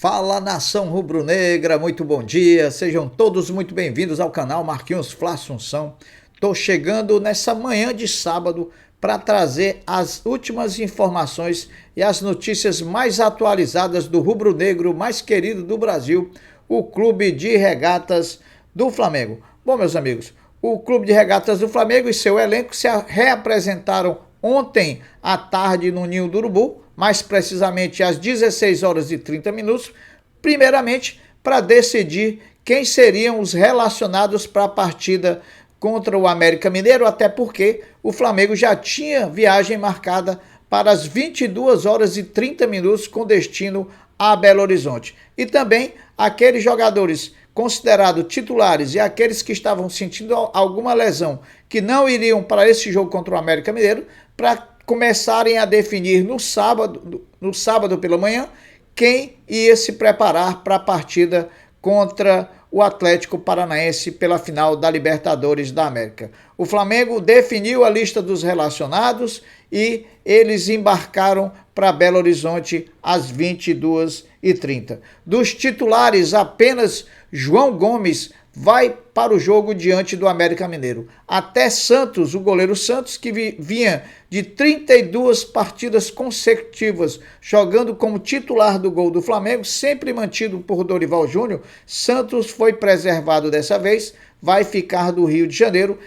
Fala, nação rubro-negra, muito bom dia, sejam todos muito bem-vindos ao canal Marquinhos Fla Assunção. Tô chegando nessa manhã de sábado para trazer as últimas informações e as notícias mais atualizadas do rubro-negro mais querido do Brasil, o Clube de Regatas do Flamengo. Bom, meus amigos, o Clube de Regatas do Flamengo e seu elenco se reapresentaram ontem à tarde no Ninho do Urubu, mais precisamente às 16 horas e 30 minutos, primeiramente para decidir quem seriam os relacionados para a partida contra o América Mineiro, até porque o Flamengo já tinha viagem marcada para as 22 horas e 30 minutos com destino a Belo Horizonte. E também aqueles jogadores considerados titulares e aqueles que estavam sentindo alguma lesão que não iriam para esse jogo contra o América Mineiro, para começarem a definir no sábado pela manhã quem ia se preparar para a partida contra o Atlético Paranaense pela final da Libertadores da América. O Flamengo definiu a lista dos relacionados e eles embarcaram para Belo Horizonte às 22h30. Dos titulares, apenas João Gomes vai para o jogo diante do América Mineiro. Até Santos, o goleiro Santos, que vinha de 32 partidas consecutivas jogando como titular do gol do Flamengo, sempre mantido por Dorival Júnior, Santos foi preservado dessa vez, vai ficar do Rio de Janeiro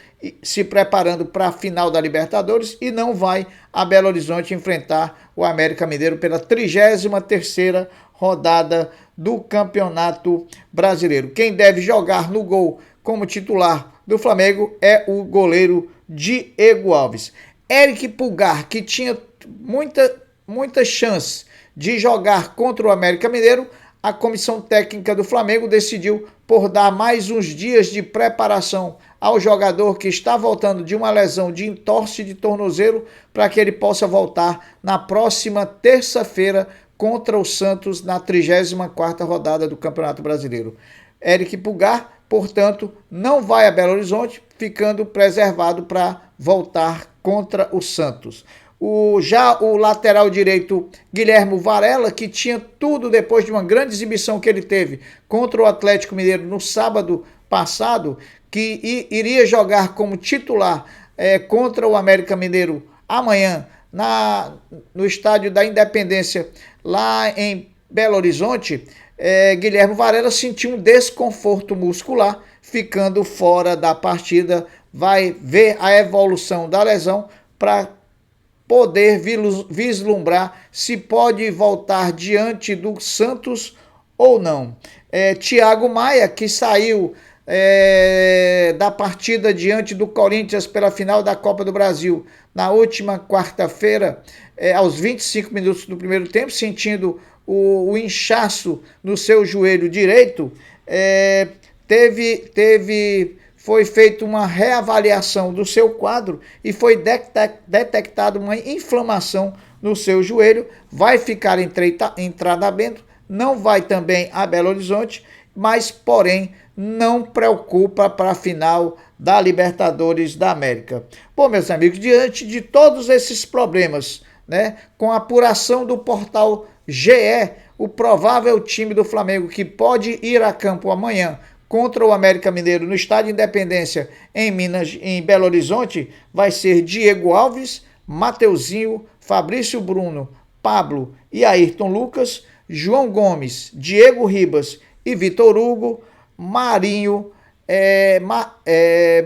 se preparando para a final da Libertadores e não vai a Belo Horizonte enfrentar o América Mineiro pela 33ª rodada do Campeonato Brasileiro. Quem deve jogar no gol como titular do Flamengo é o goleiro Diego Alves. Eric Pulgar, que tinha muita chance de jogar contra o América Mineiro, a comissão técnica do Flamengo decidiu por dar mais uns dias de preparação ao jogador que está voltando de uma lesão de entorse de tornozelo para que ele possa voltar na próxima terça-feira contra o Santos na 34ª rodada do Campeonato Brasileiro. Eric Pulgar, portanto, não vai a Belo Horizonte, ficando preservado para voltar contra o Santos. Já o lateral direito Guilherme Varela, que tinha tudo depois de uma grande exibição que ele teve contra o Atlético Mineiro no sábado passado, que iria jogar como titular contra o América Mineiro amanhã no estádio da Independência, lá em Belo Horizonte, Guilherme Varela sentiu um desconforto muscular, ficando fora da partida. Vai ver a evolução da lesão para poder vislumbrar se pode voltar diante do Santos ou não. Thiago Maia, que saiu da partida diante do Corinthians pela final da Copa do Brasil na última quarta-feira, aos 25 minutos do primeiro tempo, sentindo o inchaço no seu joelho direito, foi feita uma reavaliação do seu quadro e foi detectada uma inflamação no seu joelho. Vai ficar em tratamento, não vai também a Belo Horizonte, mas, porém, não preocupa para a final da Libertadores da América. Bom, meus amigos, diante de todos esses problemas, com a apuração do portal GE, o provável time do Flamengo que pode ir a campo amanhã contra o América Mineiro no Estádio Independência em Belo Horizonte vai ser Diego Alves, Mateuzinho, Fabrício Bruno, Pablo e Ayrton Lucas, João Gomes, Diego Ribas e Vitor Hugo, Marinho,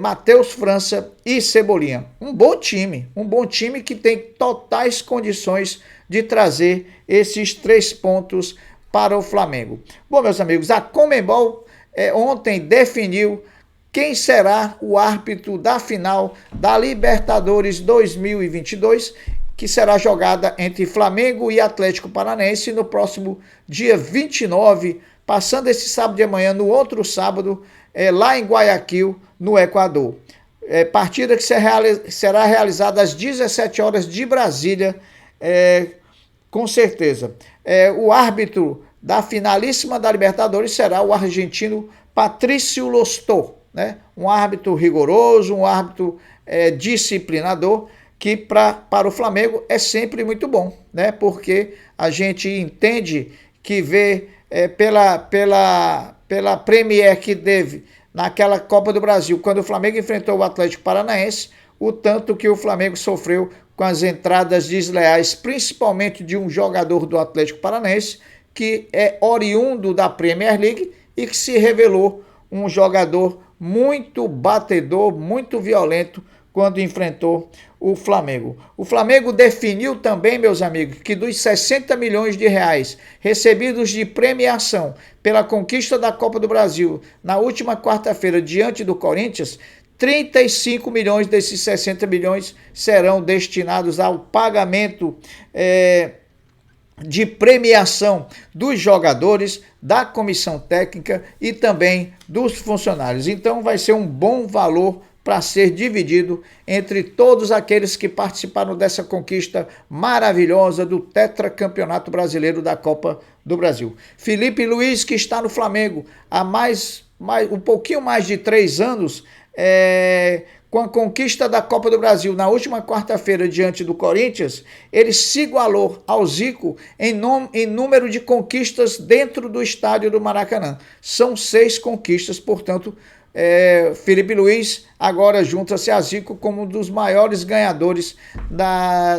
Matheus França e Cebolinha. Um bom time que tem totais condições de trazer esses 3 pontos para o Flamengo. Bom, meus amigos, a Conmebol ontem definiu quem será o árbitro da final da Libertadores 2022, que será jogada entre Flamengo e Atlético Paranaense no próximo dia 29, passando esse sábado de manhã, no outro sábado, lá em Guayaquil, no Equador. Partida que será realizada às 17 horas de Brasília, com certeza. O árbitro da finalíssima da Libertadores será o argentino Patricio Lostó, um árbitro rigoroso, um árbitro disciplinador, que para o Flamengo é sempre muito bom, porque a gente entende que vê pela Premier que teve naquela Copa do Brasil, quando o Flamengo enfrentou o Atlético Paranaense, o tanto que o Flamengo sofreu com as entradas desleais, principalmente de um jogador do Atlético Paranaense, que é oriundo da Premier League e que se revelou um jogador muito batedor, muito violento quando enfrentou o Flamengo. O Flamengo definiu também, meus amigos, que dos 60 milhões de reais recebidos de premiação pela conquista da Copa do Brasil na última quarta-feira diante do Corinthians, 35 milhões desses 60 milhões serão destinados ao pagamento de premiação dos jogadores, da comissão técnica e também dos funcionários. Então vai ser um bom valor para ser dividido entre todos aqueles que participaram dessa conquista maravilhosa do tetracampeonato brasileiro da Copa do Brasil. Felipe Luiz, que está no Flamengo há um pouquinho mais de 3 anos, com a conquista da Copa do Brasil na última quarta-feira diante do Corinthians, ele se igualou ao Zico em número de conquistas dentro do estádio do Maracanã. São 6 conquistas, portanto, Felipe Luiz agora junta-se a Zico como um dos maiores ganhadores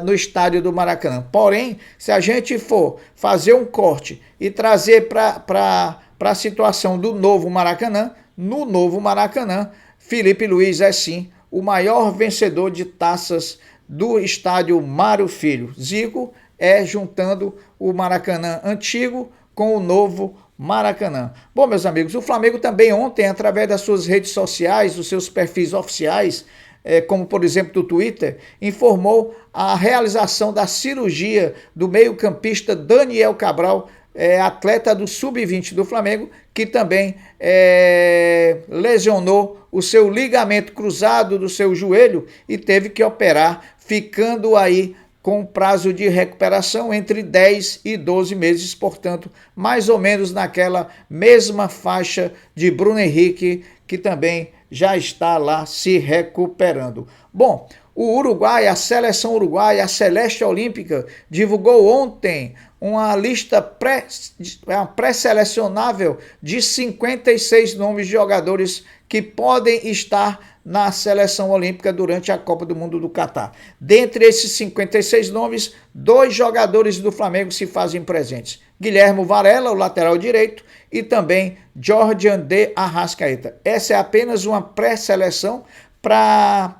no estádio do Maracanã. Porém, se a gente for fazer um corte e trazer para a situação do novo Maracanã, no novo Maracanã, Felipe Luiz é sim o maior vencedor de taças do estádio Mário Filho. Zico juntando o Maracanã antigo com o novo Maracanã. Bom, meus amigos, o Flamengo também ontem, através das suas redes sociais, dos seus perfis oficiais, como por exemplo do Twitter, informou a realização da cirurgia do meio-campista Daniel Cabral, atleta do Sub-20 do Flamengo, que também lesionou o seu ligamento cruzado do seu joelho e teve que operar, ficando aí com prazo de recuperação entre 10 e 12 meses, portanto, mais ou menos naquela mesma faixa de Bruno Henrique, que também já está lá se recuperando. Bom, o Uruguai, a seleção uruguaia, a Celeste Olímpica, divulgou ontem uma lista pré-selecionável de 56 nomes de jogadores que podem estar na seleção olímpica durante a Copa do Mundo do Catar. Dentre esses 56 nomes, 2 jogadores do Flamengo se fazem presentes. Guilherme Varela, o lateral direito, e também Jordan de Arrascaeta. Essa é apenas uma pré-seleção para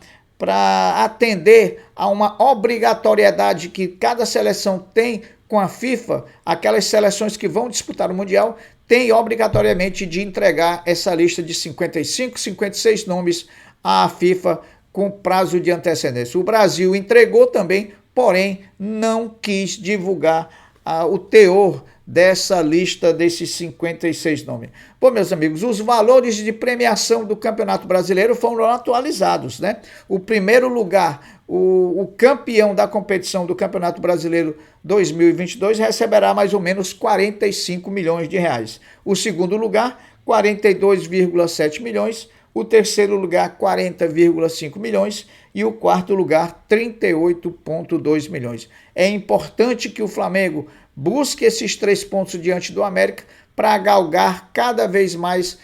atender a uma obrigatoriedade que cada seleção tem com a FIFA. Aquelas seleções que vão disputar o Mundial têm obrigatoriamente de entregar essa lista de 55, 56 nomes à FIFA com prazo de antecedência. O Brasil entregou também, porém não quis divulgar o teor dessa lista desses 56 nomes. Bom, meus amigos, os valores de premiação do Campeonato Brasileiro foram atualizados, né? O primeiro lugar, o campeão da competição do Campeonato Brasileiro 2022 receberá mais ou menos 45 milhões de reais. O segundo lugar, 42,7 milhões. O terceiro lugar, 40,5 milhões. E o quarto lugar, 38,2 milhões. É importante que o Flamengo busque esses 3 pontos diante do América para galgar cada vez mais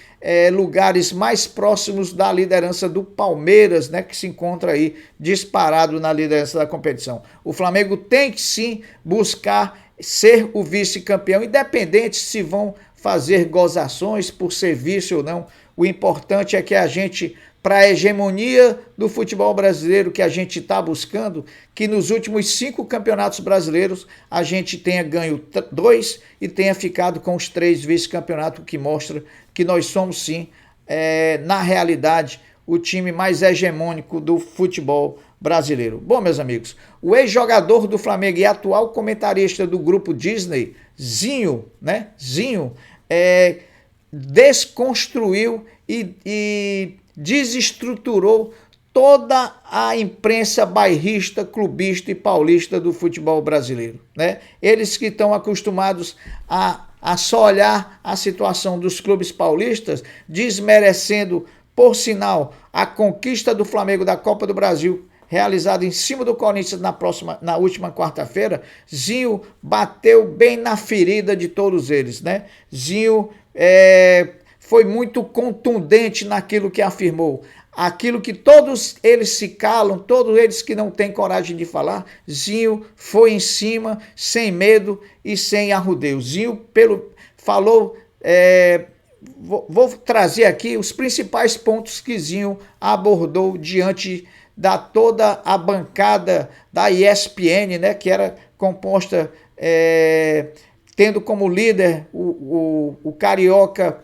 lugares mais próximos da liderança do Palmeiras, né, que se encontra aí disparado na liderança da competição. O Flamengo tem que sim buscar ser o vice-campeão, independente se vão fazer gozações por ser vice ou não. O importante é que a gente, para a hegemonia do futebol brasileiro que a gente está buscando, que nos últimos 5 campeonatos brasileiros a gente tenha ganho 2 e tenha ficado com os 3 vice-campeonatos, que mostra que nós somos sim, na realidade, o time mais hegemônico do futebol brasileiro. Bom, meus amigos, o ex-jogador do Flamengo e atual comentarista do grupo Disney, Zinho, desconstruiu e desestruturou toda a imprensa bairrista, clubista e paulista do futebol brasileiro, né? Eles que estão acostumados a só olhar a situação dos clubes paulistas, desmerecendo, por sinal, a conquista do Flamengo da Copa do Brasil realizado em cima do Corinthians na última quarta-feira, Zinho bateu bem na ferida de todos eles, né? Zinho foi muito contundente naquilo que afirmou. Aquilo que todos eles se calam, todos eles que não têm coragem de falar, Zinho foi em cima, sem medo e sem arrudeio. Zinho falou, vou trazer aqui os principais pontos que Zinho abordou diante da toda a bancada da ESPN, né, que era composta, tendo como líder o carioca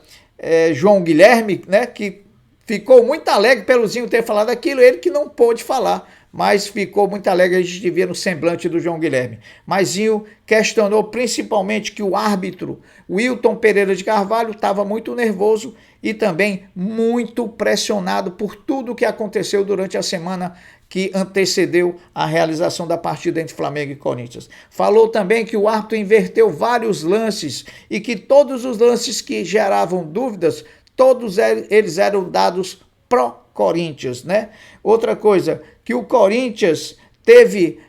João Guilherme, né, que ficou muito alegre pelo Zinho ter falado aquilo, ele que não pôde falar, mas ficou muito alegre, a gente via no semblante do João Guilherme. Mas Zinho questionou principalmente que o árbitro, Wilton Pereira de Carvalho, estava muito nervoso e também muito pressionado por tudo que aconteceu durante a semana que antecedeu a realização da partida entre Flamengo e Corinthians. Falou também que o árbitro inverteu vários lances e que todos os lances que geravam dúvidas, todos eles eram dados pró-Corinthians, né? Outra coisa, que o Corinthians teve,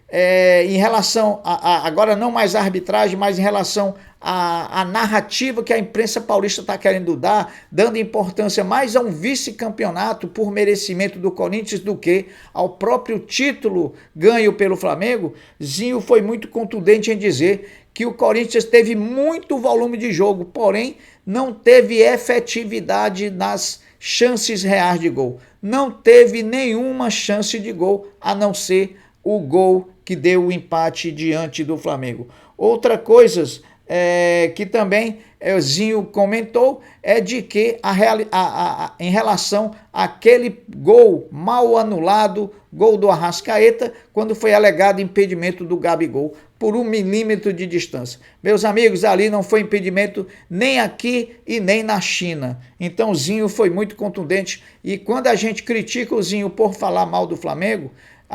em relação agora não mais a arbitragem, mas em relação à narrativa que a imprensa paulista está querendo dar, dando importância mais a um vice-campeonato por merecimento do Corinthians do que ao próprio título ganho pelo Flamengo. Zinho foi muito contundente em dizer que o Corinthians teve muito volume de jogo, porém não teve efetividade nas chances reais de gol. Não teve nenhuma chance de gol, a não ser o gol que deu o empate diante do Flamengo. Outra coisa que também Zinho comentou é de que em relação àquele gol mal anulado, gol do Arrascaeta, quando foi alegado impedimento do Gabigol por 1 milímetro de distância. Meus amigos, ali não foi impedimento nem aqui e nem na China. Então o Zinho foi muito contundente e quando a gente critica o Zinho por falar mal do Flamengo,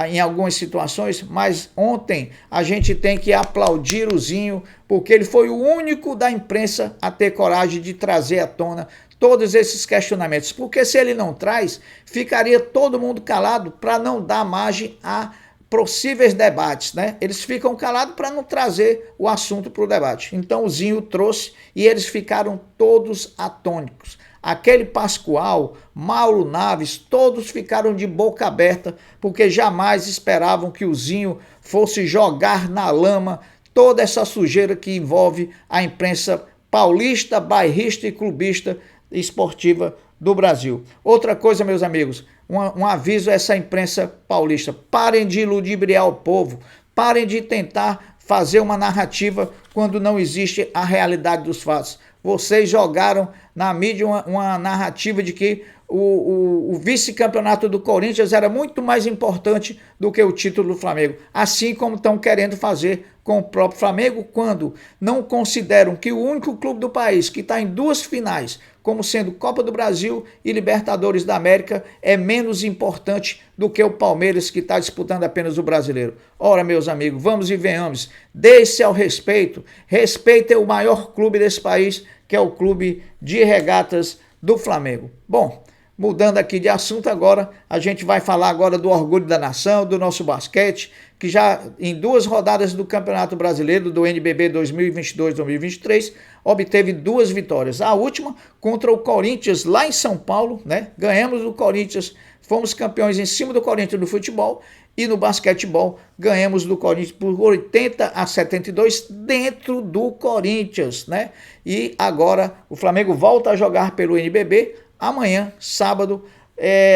em algumas situações, mas ontem a gente tem que aplaudir o Zinho, porque ele foi o único da imprensa a ter coragem de trazer à tona todos esses questionamentos, porque se ele não traz, ficaria todo mundo calado para não dar margem a possíveis debates, né? Eles ficam calados para não trazer o assunto para o debate. Então o Zinho trouxe e eles ficaram todos atônicos. Aquele Pascoal, Mauro Naves, todos ficaram de boca aberta, porque jamais esperavam que o Zinho fosse jogar na lama toda essa sujeira que envolve a imprensa paulista, bairrista e clubista esportiva do Brasil. Outra coisa, meus amigos, um aviso a essa imprensa paulista: parem de ludibriar o povo, parem de tentar fazer uma narrativa quando não existe a realidade dos fatos. Vocês jogaram na mídia uma narrativa de que o vice-campeonato do Corinthians era muito mais importante do que o título do Flamengo, assim como estão querendo fazer com o próprio Flamengo, quando não consideram que o único clube do país que está em 2 finais, como sendo Copa do Brasil e Libertadores da América, é menos importante do que o Palmeiras, que está disputando apenas o Brasileiro. Ora, meus amigos, vamos e venhamos, deixe ao respeito, respeitem o maior clube desse país, que é o Clube de Regatas do Flamengo. Bom, mudando aqui de assunto agora, a gente vai falar agora do orgulho da nação, do nosso basquete, que já em 2 rodadas do Campeonato Brasileiro, do NBB 2022-2023, obteve 2 vitórias. A última contra o Corinthians, lá em São Paulo, né? Ganhamos do Corinthians, fomos campeões em cima do Corinthians no futebol, e no basquetebol ganhamos do Corinthians por 80-72 dentro do Corinthians, né? E agora o Flamengo volta a jogar pelo NBB amanhã, sábado,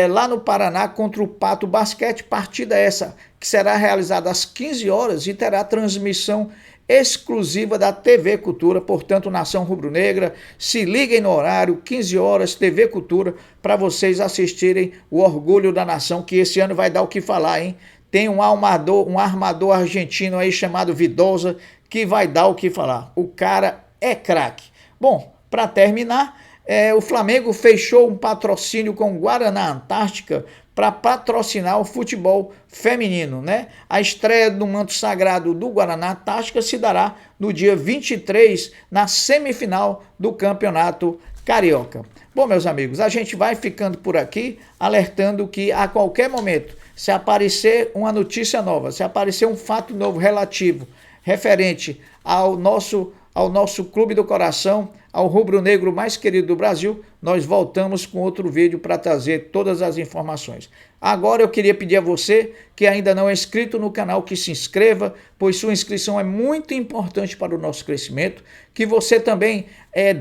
lá no Paraná contra o Pato Basquete, partida essa que será realizada às 15 horas e terá transmissão exclusiva da TV Cultura, portanto, Nação Rubro-Negra, se liguem no horário, 15 horas, TV Cultura, para vocês assistirem o Orgulho da Nação, que esse ano vai dar o que falar, hein? Tem um armador argentino aí chamado Vidosa, que vai dar o que falar. O cara é craque. Bom, para terminar, o Flamengo fechou um patrocínio com Guaraná Antártica para patrocinar o futebol feminino, né? A estreia do manto sagrado do Guaraná Tática se dará no dia 23, na semifinal do Campeonato Carioca. Bom, meus amigos, a gente vai ficando por aqui, alertando que a qualquer momento, se aparecer uma notícia nova, se aparecer um fato novo relativo, referente ao nosso clube do coração, ao rubro-negro mais querido do Brasil, nós voltamos com outro vídeo para trazer todas as informações. Agora eu queria pedir a você que ainda não é inscrito no canal que se inscreva, pois sua inscrição é muito importante para o nosso crescimento, que você também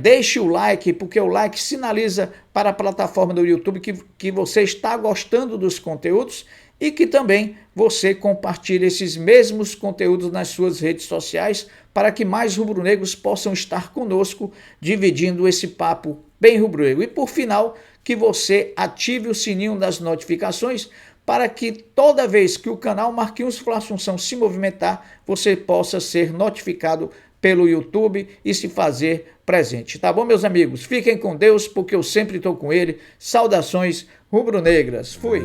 deixe o like, porque o like sinaliza para a plataforma do YouTube que você está gostando dos conteúdos e que também você compartilhe esses mesmos conteúdos nas suas redes sociais para que mais rubro-negros possam estar conosco dividindo esse papo bem rubro-negro. E por final, que você ative o sininho das notificações para que toda vez que o canal Marquinhos Fla Assunção se movimentar, você possa ser notificado pelo YouTube e se fazer presente. Tá bom, meus amigos? Fiquem com Deus, porque eu sempre estou com ele. Saudações rubro-negras. Fui!